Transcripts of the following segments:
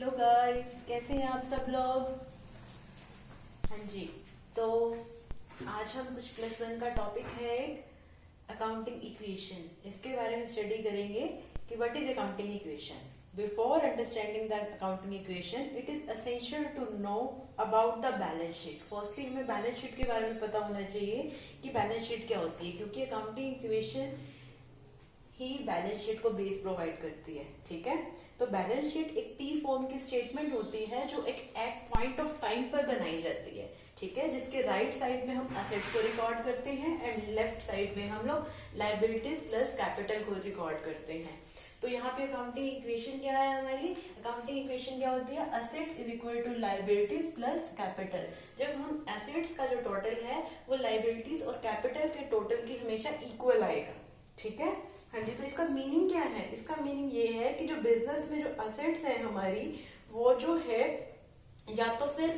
Hello guys, कैसे हैं आप सब लोग। हाँ जी, तो आज हम कुछ प्लस वन का टॉपिक है एक अकाउंटिंग इक्वेशन। इसके बारे में स्टडी करेंगे कि what is accounting equation. Before understanding the accounting equation it is essential to know about the balance sheet. Firstly हमें बैलेंस शीट के बारे में पता होना चाहिए कि बैलेंस शीट क्या होती है, क्योंकि अकाउंटिंग इक्वेशन ही बैलेंस शीट को बेस प्रोवाइड करती है। ठीक है, तो बैलेंस शीट एक टी फॉर्म की स्टेटमेंट होती है जो एक पॉइंट ऑफ टाइम पर बनाई जाती है। ठीक है, जिसके राइट साइड में हम असेट्स को रिकॉर्ड करते हैं एंड लेफ्ट साइड में हम लोग लायबिलिटीज प्लस कैपिटल को रिकॉर्ड करते हैं। तो यहाँ पे अकाउंटिंग इक्वेशन क्या है हमारी, अकाउंटिंग इक्वेशन क्या होती है, assets is equal to liabilities plus capital. जब हम असेट्स का जो टोटल है वो लायबिलिटीज और कैपिटल के टोटल की हमेशा इक्वल आएगा। ठीक है, हाँ जी। तो इसका मीनिंग क्या है, इसका मीनिंग ये है कि जो बिजनेस में जो असेट्स है हमारी वो जो है या तो फिर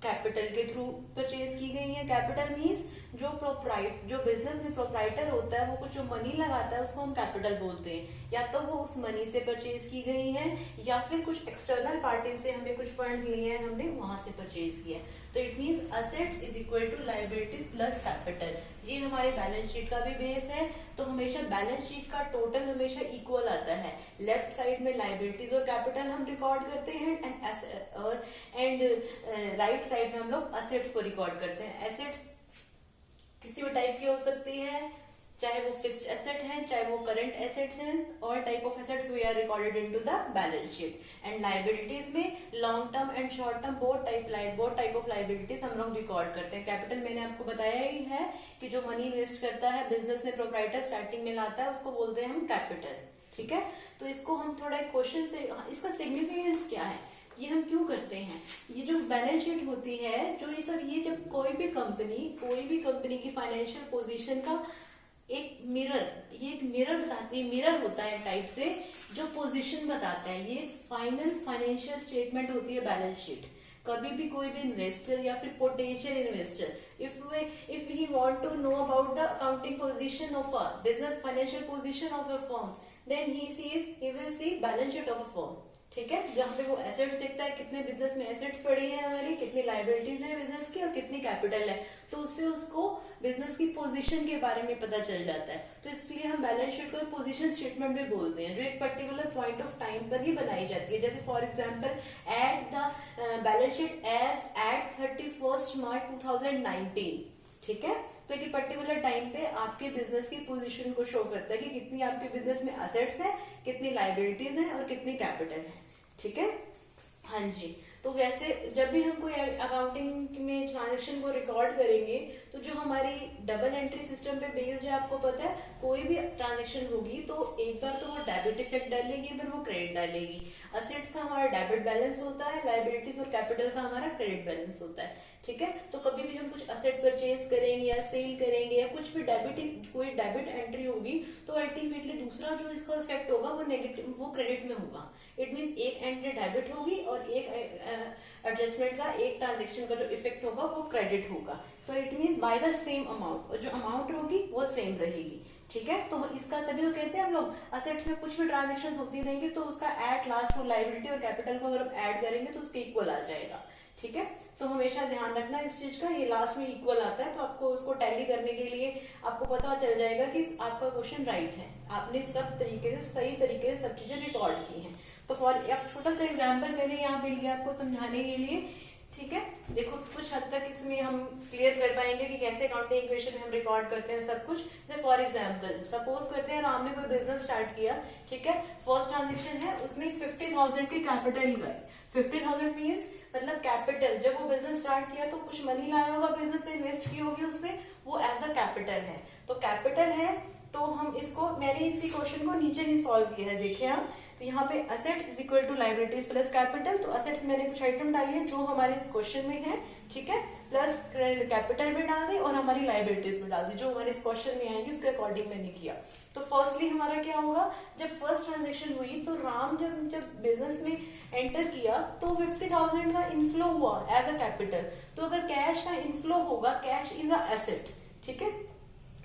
कैपिटल के थ्रू परचेज की गई है। कैपिटल मीन्स जो बिजनेस में प्रोप्राइटर होता है वो कुछ जो मनी लगाता है उसको हम कैपिटल बोलते हैं। या तो वो उस मनी से परचेज की गई है या फिर कुछ एक्सटर्नल पार्टी से हमने कुछ फंड्स लिए हैं, हमने वहां से परचेज किया है। तो it means assets is equal to liabilities plus capital. ये हमारे बैलेंस शीट का भी बेस है। तो हमेशा बैलेंस शीट का टोटल हमेशा इक्वल आता है। लेफ्ट साइड में लायबिलिटीज और कैपिटल हम रिकॉर्ड करते हैं एंड राइट साइड में हम लोग असेट्स को रिकॉर्ड करते हैं। एसेट्स किसी भी टाइप की हो सकती है, चाहे वो फिक्स्ड एसेट है चाहे वो करंट एसेट्स हैं। All type of assets we are recorded into the balance sheet. And liabilities में long term and short term both type of liabilities हम लोग रिकॉर्ड करते हैं। कैपिटल मैंने आपको बताया ही है कि जो मनी इन्वेस्ट करता है बिजनेस में, प्रोप्राइटर स्टार्टिंग में लाता है, उसको बोलते हैं हम कैपिटल। ठीक है, तो इसको हम थोड़ा क्वेश्चन से, इसका सिग्निफिकेंस क्या है, ये हम क्यों करते हैं। ये जो बैलेंस शीट होती है, जो ये जब कोई भी कंपनी की फाइनेंशियल पोजीशन का एक मिरर बताती है, मिरर होता है टाइप से जो पोजीशन बताता है। ये फाइनल फाइनेंशियल स्टेटमेंट होती है बैलेंस शीट। कभी भी कोई भी इन्वेस्टर या फिर potential investor if he want to know about the accounting position of a business, financial position of a firm, then he will see balance sheet of a firm. ठीक है, जहाँ पे वो एसेट्स देखता है, कितने बिजनेस में एसेट्स पड़ी है हमारी, कितनी लायबिलिटीज है बिजनेस की और कितनी कैपिटल है, तो उससे उसको बिजनेस की पोजीशन के बारे में पता चल जाता है। तो इसलिए हम बैलेंस शीट को पोजीशन स्टेटमेंट भी बोलते हैं, जो एक पर्टिकुलर पॉइंट ऑफ टाइम पर ही बनाई जाती है। जैसे for example at the balance sheet as at 31 March 2019। ठीक है, तो एक पर्टिकुलर टाइम पे आपके बिजनेस की पोजीशन को शो करता है कि कितनी आपके बिजनेस में असेट्स है, कितनी लायबिलिटीज है और कितनी कैपिटल है। ठीक है, हाँ जी। तो वैसे जब भी हम कोई अकाउंटिंग में ट्रांजेक्शन को रिकॉर्ड करेंगे तो जो हमारी डबल एंट्री सिस्टम पे बेस्ड है, आपको पता है कोई भी ट्रांजेक्शन होगी तो एक बार तो वो डेबिट इफेक्ट डालेगी, फिर वो क्रेडिट डालेगी। असेट्स का हमारा डेबिट बैलेंस होता है, लायबिलिटीज और कैपिटल का हमारा क्रेडिट बैलेंस होता है। ठीक है, तो कभी भी हम कुछ असेट परचेज करेंगे या सेल करेंगे या कुछ भी कोई डेबिट एंट्री होगी तो अल्टीमेटली दूसरा जो इसका इफेक्ट होगा वो नेगेटिव, वो क्रेडिट में होगा। इट मीन्स एक एंट्री डेबिट होगी और एक एडजस्टमेंट का, एक ट्रांजेक्शन का जो इफेक्ट होगा वो क्रेडिट होगा। तो it means by the same amount, और जो अमाउंट होगी वो सेम रहेगी। ठीक है, तो इसका तभी तो कहते हैं हम लोग असेट्स में कुछ भी ट्रांजेक्शन होती रहेंगे तो उसका एट लास्ट वो लायबिलिटी और कैपिटल को अगर ऐड करेंगे तो उसके इक्वल आ जाएगा। ठीक है, तो हमेशा ध्यान रखना इस चीज का, ये लास्ट में इक्वल आता है तो आपको उसको टैली करने के लिए आपको पता चल जाएगा कि आपका क्वेश्चन राइट है, आपने सब तरीके से सही तरीके से सब चीजें रिकॉर्ड की हैं। तो फॉर एक छोटा सा एग्जाम्पल मैंने यहाँ पे लिया आपको समझाने के लिए। ठीक है, देखो कुछ हद तक इसमें हम क्लियर कर पाएंगे कि कैसे अकाउंटिंग इक्वेशन में हम रिकॉर्ड करते हैं सब कुछ। जैसे फॉर एग्जांपल सपोज करते हैं राम ने कोई बिजनेस स्टार्ट किया। ठीक है, फर्स्ट ट्रांजेक्शन है, उसने 50,000 की कैपिटल लगाई। 50,000 मीन्स मतलब कैपिटल, जब वो बिजनेस स्टार्ट किया तो कुछ मनी लाया होगा, बिजनेस में इन्वेस्ट की होगी उसने, वो एज अ कैपिटल है। तो कैपिटल है तो हम इसको, मैंने इसी क्वेश्चन को नीचे ही सॉल्व किया है, देखिए आप। तो यहाँ पे assets is equal to liabilities plus capital. तो असेट्स मैंने कुछ आइटम डाली है जो हमारे इस क्वेश्चन में है। ठीक है, प्लस कैपिटल भी डाल दी और हमारी लायबिलिटीज भी डाल दी जो हमारे इस क्वेश्चन में आएंगी, उसके अकॉर्डिंग मैंने किया। तो फर्स्टली हमारा क्या होगा, जब फर्स्ट ट्रांजेक्शन हुई तो राम जब बिजनेस में एंटर किया तो 50,000 का इनफ्लो हुआ एज अ कैपिटल। तो अगर कैश का इनफ्लो होगा, कैश इज अ एसेट। ठीक है,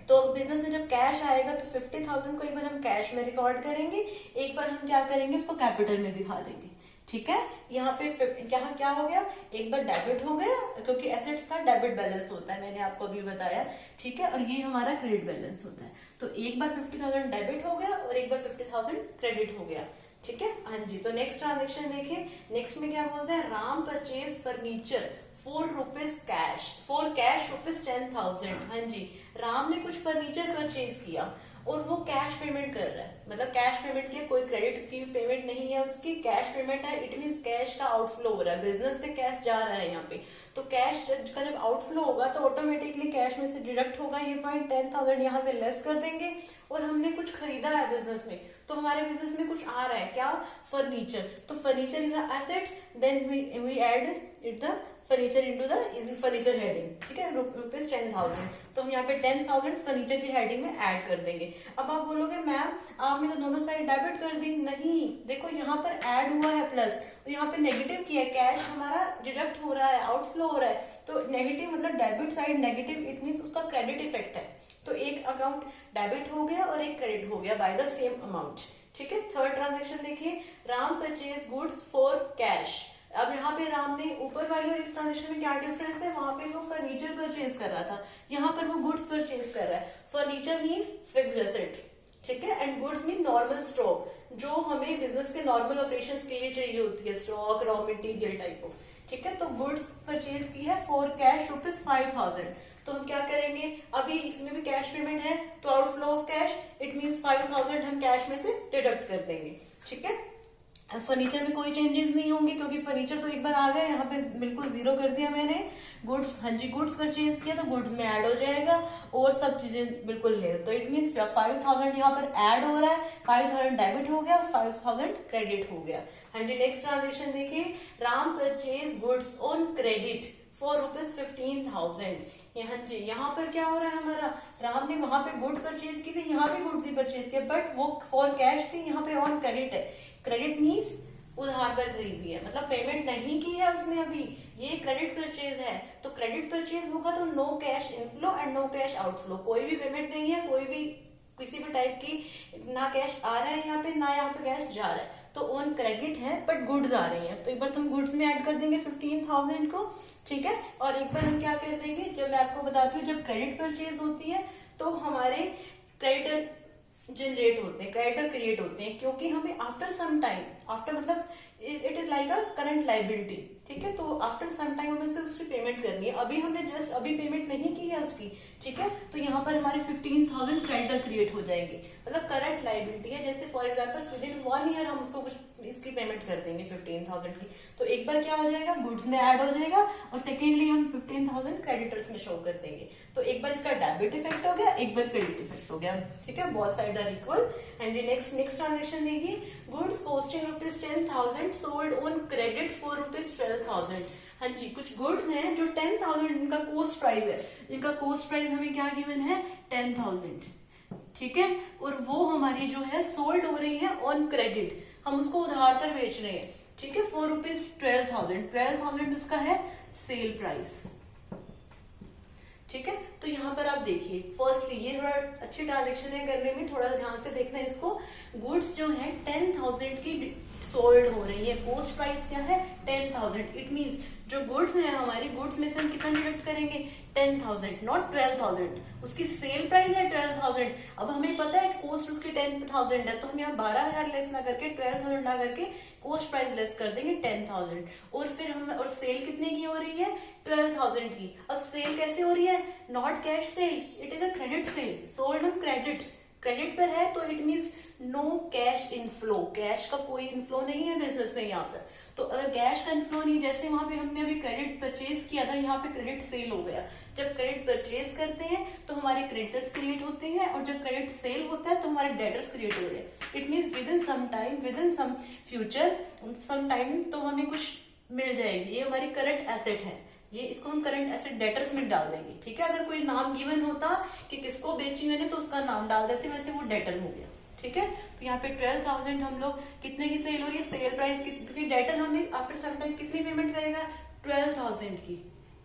तो बिजनेस में जब कैश आएगा तो 50,000 को एक बार हम कैश में रिकॉर्ड करेंगे, एक बार हम क्या करेंगे उसको कैपिटल में दिखा देंगे। ठीक है। यहाँ पे यहाँ क्या हो गया, एक बार डेबिट हो गया क्योंकि एसेट्स का डेबिट बैलेंस होता है, मैंने आपको अभी बताया, ठीक है। और ये हमारा क्रेडिट बैलेंस होता है। तो एक बार 50,000 डेबिट हो गया और एक बार 50,000 क्रेडिट हो गया, ठीक है। हाँ जी, तो नेक्स्ट ट्रांजेक्शन देखिए। नेक्स्ट में क्या बोलते हैं, Ram purchase furniture ₹4 cash, for cash ₹10,000। हाँ जी, राम ने कुछ फर्नीचर परचेज किया और वो कैश पेमेंट कर रहा है, मतलब कैश पेमेंट किया, कोई क्रेडिट की पेमेंट नहीं है उसकी, कैश पेमेंट है। इट मीन्स कैश का आउटफ्लो हो रहा है, बिजनेस से कैश जा रहा है यहाँ पे। तो कैश का जब आउटफ्लो होगा तो ऑटोमेटिकली कैश में से डिडक्ट होगा ये पॉइंट, 10,000 यहाँ से लेस कर देंगे। और हमने कुछ खरीदा है बिजनेस में, तो हमारे बिजनेस में कुछ आ रहा है, क्या, फर्नीचर। तो furniture is a asset, then we add it the furniture into the furniture heading, ठीक है, ₹10,000। तो हम यहाँ पे 10,000 फर्नीचर की हेडिंग में ऐड कर देंगे। अब आप बोलोगे मैम आपने तो दोनों साइड डेबिट कर दी, नहीं, देखो यहाँ पर ऐड हुआ है प्लस, और यहाँ पे नेगेटिव किया है, कैश हमारा डिडक्ट हो रहा है, आउटफ्लो हो रहा है। तो नेगेटिव मतलब debit side negative, it means उसका क्रेडिट इफेक्ट है। तो एक अकाउंट डेबिट हो गया और एक क्रेडिट हो गया बाय द सेम अमाउंट, ठीक है। थर्ड ट्रांजेक्शन देखिए, Ram purchase goods for cash. अब यहाँ पे राम ने ऊपर वाली और इस ट्रांजेक्शन में क्या डिफरेंस है, वहां पे वो फर्नीचर परचेज कर रहा था, यहाँ पर वो गुड्स परचेज कर रहा है। फर्नीचर मीन्स फिक्स्ड एसेट, ठीक है, and goods mean normal stock, जो हमें बिजनेस के नॉर्मल ऑपरेशंस के लिए चाहिए होती है, stock, raw material type of, ठीक है। तो गुड्स परचेज की है फॉर कैश ₹5,000। तो हम क्या करेंगे, अभी इसमें भी कैश पेमेंट है, तो outflow of cash, it means 5,000 हम कैश में से डिडक्ट कर देंगे, ठीक है। फर्नीचर में कोई चेंजेस नहीं होंगे क्योंकि फर्नीचर तो एक बार आ गया, यहाँ पे बिल्कुल जीरो कर दिया मैंने। गुड्स, हाँ जी, गुड्स परचेज किया तो गुड्स में ऐड हो जाएगा और सब चीजें बिल्कुल ले, तो इट मीन्स 5,000 यहाँ पर ऐड हो रहा है, 5,000 डेबिट हो गया और 5,000 क्रेडिट हो गया। हाँ जी, नेक्स्ट ट्रांजेक्शन देखिए, Ram purchase goods on credit for ₹15,000। हाँ जी, यहाँ पर क्या हो रहा है हमारा, राम ने वहां पे गुड्स परचेज की थी, यहाँ पे गुड्स ही परचेज किया, बट वो फॉर कैश थी, यहाँ पे ऑन क्रेडिट है। क्रेडिट मीन्स उधार पर खरीदी है, मतलब पेमेंट नहीं की है उसने अभी, ये क्रेडिट परचेज है। तो क्रेडिट परचेज होगा तो no cash inflow and no cash outflow, कोई भी पेमेंट नहीं है, कोई भी किसी भी टाइप की, ना कैश आ रहा है यहाँ पे, ना यहाँ पे कैश जा रहा है। तो ऑन क्रेडिट है बट गुड्स आ रही है, तो एक बार हम गुड्स में ऐड कर देंगे 15,000 को, ठीक है। और एक बार हम क्या कर देंगे, जब मैं आपको बताती हूँ, जब क्रेडिट परचेज होती है तो हमारे क्रेडिटर जनरेट होते हैं, क्रेडिटर क्रिएट होते हैं, क्योंकि हमें आफ्टर सम टाइम, आफ्टर मतलब it is like a current liability, ठीक है। तो आफ्टर सम टाइम हमें उसकी पेमेंट करनी है, अभी हमने जस्ट अभी पेमेंट नहीं की है उसकी, ठीक है। तो यहाँ पर हमारी 15,000 क्रेडिटर क्रिएट हो जाएगी, मतलब करंट लाइबिलिटी है। जैसे for example with in 1 year हम उसको कुछ इसकी पेमेंट कर देंगे 15,000 की, तो एक बार क्या हो जाएगा, गुड्स में ऐड हो जाएगा, और सेकेंडली हम 15,000 क्रेडिटर्स में शो कर देंगे। तो एक बार इसका डेबिट इफेक्ट हो गया, एक बार क्रेडिट इफेक्ट हो गया, ठीक है, both side are equal. And next transaction देखिए, goods costing ₹10,000 sold on credit for ₹12,000। हाँ जी, कुछ गुड्स हैं जो 10,000 इनका कॉस्ट प्राइस है, इनका कॉस्ट प्राइस हमें क्या गिवन है, 10,000, ठीक है। और वो हमारी जो है सोल्ड हो रही है ऑन क्रेडिट, हम उसको उधार पर बेच रहे हैं, ठीक है, फॉर ₹12,000। 12,000 उसका है सेल प्राइस, ठीक है। तो यहाँ पर आप देखिए, फर्स्टली ये थोड़ा अच्छी ट्रांजेक्शन है करने में, थोड़ा ध्यान से देखना है इसको। गुड्स जो है 10,000 की सोल्ड हो रही है, कॉस्ट प्राइस क्या है 10,000, इट मींस जो गुड्स है हमारी, गुड्स में से हम कितना डिडक्ट करेंगे 10,000, नॉट 12,000, उसकी सेल प्राइस है 12,000। अब हमें पता है कॉस्ट उसकी 10,000 है, तो हम यहाँ 12,000 लेस ना करके 12,000 ना करके कॉस्ट प्राइस लेस कर देंगे 10,000, और फिर हम, और सेल कितने की हो रही है 12,000 की। अब सेल कैसे हो रही है, not cash sale, it is a credit sale, sold on credit, credit पर है, तो it means no cash inflow, cash का कोई इनफ्लो नहीं है बिजनेस में यहाँ पर। तो अगर कैश का इनफ्लो नहीं, जैसे वहां पे हमने अभी क्रेडिट परचेज किया था, यहाँ पे क्रेडिट सेल हो गया। जब क्रेडिट परचेज करते हैं तो हमारे क्रेडिटर्स क्रिएट होते हैं, और जब क्रेडिट सेल होता है तो हमारे डेटर्स क्रिएट हो रहे हैं। It means with in some time, with in some future, some time तो हमें कुछ मिल जाएगी, ये हमारी करंट एसेट है, ये इसको हम करंट एसेट डेटर्स में डाल देंगे, ठीक है। अगर कोई नाम गिवन होता कि किसको बेची मैंने तो उसका नाम डाल देते, वैसे वो डेटर हो गया, ठीक है। तो यहाँ पे 12,000 हम लोग कितने की सेल हो रही है, सेल प्राइस क्योंकि डेटर हमें आफ्टर सम टाइम कितनी पेमेंट करेगा 12,000 की,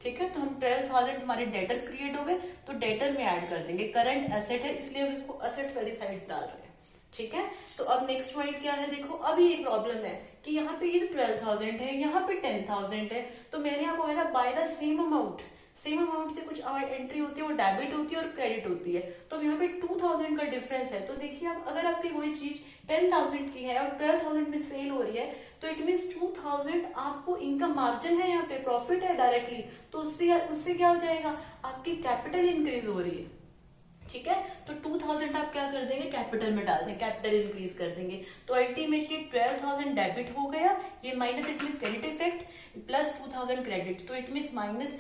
ठीक है। तो हम 12,000 हमारे डेटर्स क्रिएट हो गए, तो डेटर में ऐड कर देंगे, करंट एसेट है इसलिए हम इसको एसेट वाली साइड डाल रहे हैं, ठीक है। तो अब नेक्स्ट पॉइंट क्या है, देखो अब ये प्रॉब्लम है कि यहाँ पे ये 12,000 है, यहाँ पे 10,000 है, तो मैंने आपको कहा था बाय द सेम अमाउंट से कुछ एंट्री होती है, वो डेबिट होती है और क्रेडिट होती है। तो यहाँ पे 2,000 का डिफरेंस है। तो देखिए आप, अगर आपकी कोई चीज 10,000 की है और 12,000 में सेल हो रही है, तो इट मीन्स 2,000 आपको इनकम मार्जिन है, यहाँ पे प्रॉफिट है डायरेक्टली। तो उससे क्या हो जाएगा, आपकी कैपिटल इंक्रीज हो रही है, ठीक है। तो 2,000 आप क्या कर देंगे, कैपिटल में डाल देंगे, कैपिटल इंक्रीज कर देंगे। तो अल्टीमेटली 12,000 डेबिट हो गया, ये minus it means credit effect, plus 2,000 credit. तो इट मीन्स माइनस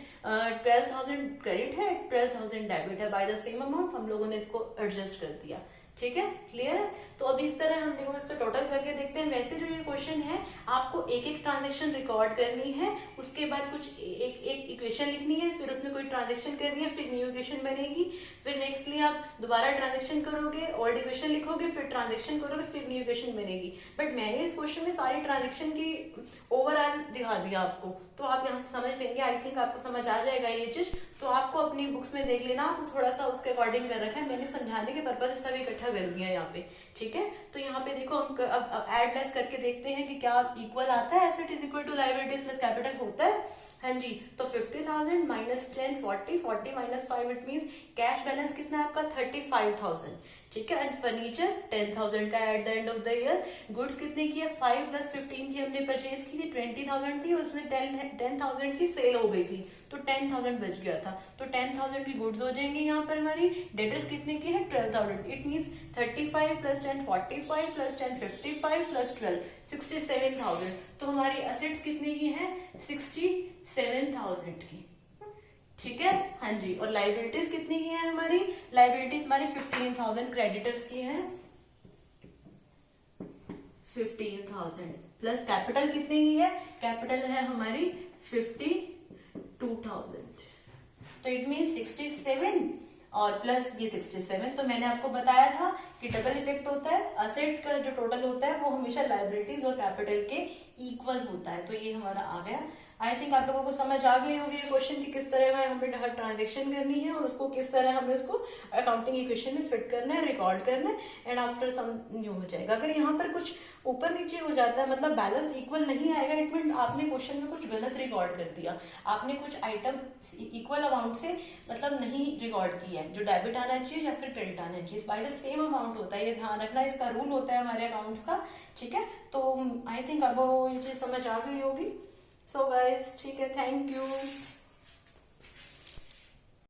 12,000 क्रेडिट है, 12,000 डेबिट है, बाय द सेम अमाउंट हम लोगों ने इसको एडजस्ट कर दिया, ठीक है, क्लियर है। तो अब इस तरह हम लोग इसका टोटल करके देखते हैं। वैसे जो ये क्वेश्चन है, आपको एक एक ट्रांजेक्शन रिकॉर्ड करनी है, उसके बाद कुछ एक इक्वेशन लिखनी है, फिर उसमें कोई ट्रांजेक्शन करनी है, फिर न्यू इक्वेशन बनेगी, फिर नेक्स्टली आप दोबारा ट्रांजेक्शन करोगे, ओल्ड इक्वेशन लिखोगे, फिर ट्रांजेक्शन करोगे, फिर न्यू इक्वेशन बनेगी। बट मैंने इस क्वेश्चन में सारी ट्रांजेक्शन की ओवरऑल दिखा दिया आपको, तो आप यहाँ से समझ लेंगे। आई थिंक आपको समझ आ जाएगा ये चीज। तो आपको अपनी बुक्स में देख लेना, आपको थोड़ा सा उसके अकॉर्डिंग कर रखा है, मैंने समझाने के पर्पज से सब इकट्ठा कर दिया यहाँ पे, ठीक है। तो यहाँ पे देखो हम अब एड लेस करके देखते हैं कि क्या इक्वल आता है, asset is equal to liabilities plus capital होता है, हाँ जी। तो 50,000 minus 10 40 minus 5, it means cash balance कितना है आपका 35,000, ठीक है। एंड फर्नीचर 10,000 का at the end of the year. Goods कितने की है, 5 प्लस 15 की हमने परचेज की थी, 20,000 थी, उसमें 10,000 की सेल हो गई थी, तो 10,000 बच गया था। तो 10,000 की गुड्स हो जाएंगी यहाँ पर हमारी। डेटर्स कितने की है 12,000, it means 35 plus 10 45 plus 10 55 plus 12 67,000। तो हमारी एसेट्स कितने की है 67,000 की, ठीक है, हाँ जी। और लाइबिलिटीज कितनी की है हमारी, लाइबिलिटीज हमारी 15,000 क्रेडिटर्स की है, 15,000 प्लस कैपिटल कितनी की है, कैपिटल है हमारी 52,000। तो इट मीन 67 और प्लस ये 67। तो मैंने आपको बताया था कि डबल इफेक्ट होता है, असेट का जो टोटल होता है वो हमेशा लाइबिलिटीज और कैपिटल के इक्वल होता है। तो ये हमारा आ गया। आई थिंक आप लोगों को समझ आ गई होगी ये क्वेश्चन की किस तरह हमें हर ट्रांजेक्शन करनी है और उसको किस तरह हमें उसको अकाउंटिंग इक्वेशन में फिट करना है, रिकॉर्ड करना है, एंड आफ्टर सम न्यू हो जाएगा। अगर यहाँ पर कुछ ऊपर नीचे हो जाता है, मतलब बैलेंस इक्वल नहीं आएगा, इट मीन आपने क्वेश्चन में कुछ गलत रिकॉर्ड कर दिया, आपने कुछ आइटम इक्वल अमाउंट से मतलब नहीं रिकॉर्ड किया है, जो डेबिट आना चाहिए या फिर क्रेडिट आना चाहिए, बाय द सेम अमाउंट होता है, ये ध्यान रखना, इसका रूल होता है हमारे अकाउंट्स का, ठीक है। तो आई थिंक आपको ये चीज समझ आ गई होगी। सो गाइस, ठीक है, थैंक यू।